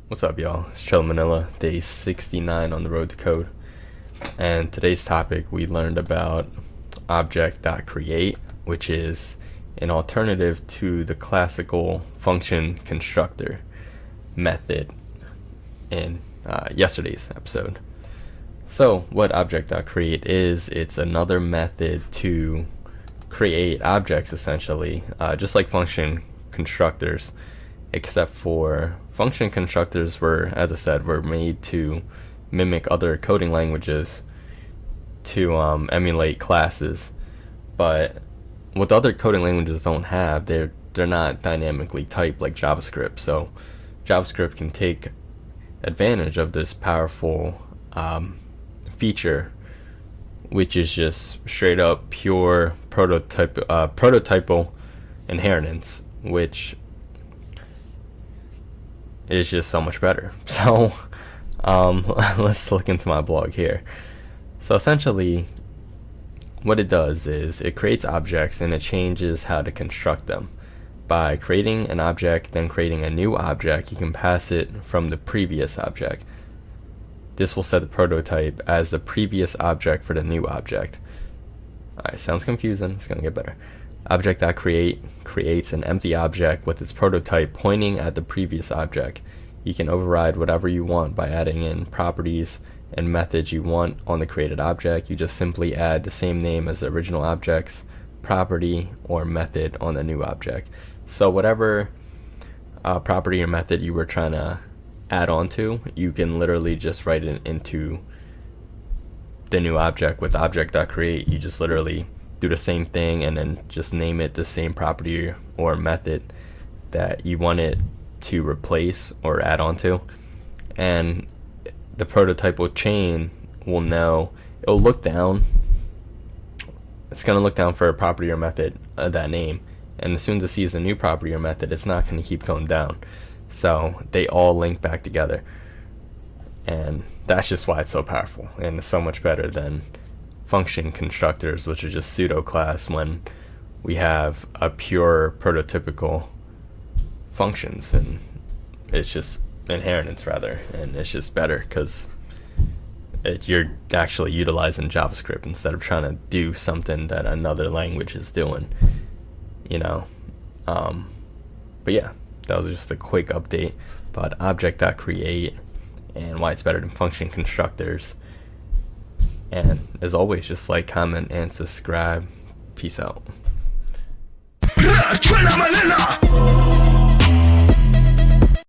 What's up, y'all? It's Chill Manila, day 69 on the road to code. And today's topic, we learned about object.create, which is an alternative to the classical function constructor method in yesterday's episode. So what object.create is, it's another method to create objects essentially, just like function constructors, except for function constructors as I said, were made to mimic other coding languages to emulate classes. But what the other coding languages don't have, they're not dynamically typed like JavaScript. So JavaScript can take advantage of this powerful feature, which is just straight up pure prototypal inheritance, which is just so much better. So let's look into my blog here. So essentially what it does is it creates objects and it changes how to construct them. By creating an object, then creating a new object, you can pass it from the previous object. This will set the prototype as the previous object for the new object. Alright, sounds confusing. It's gonna get better. Object.create creates an empty object with its prototype pointing at the previous object. You can override whatever you want by adding in properties and methods you want on the created object. You just simply add the same name as the original object's property or method on the new object. So whatever property or method you were trying to add on to, you can literally just write it into the new object with object.create. You just literally do the same thing and then just name it the same property or method that you want it to replace or add on to, and the prototypal chain will know, it'll look down, it's going to look down for a property or method of that name, and as soon as it sees a new property or method, it's not going to keep going down. So they all link back together, and that's just why it's so powerful and it's so much better than function constructors, which are just pseudo class when we have a pure prototypical functions, and it's just inheritance rather, and it's just better because you're actually utilizing JavaScript instead of trying to do something that another language is doing, you know. But yeah, that was just a quick update about object.create and why it's better than function constructors. And as always, just like, comment, and subscribe. Peace out.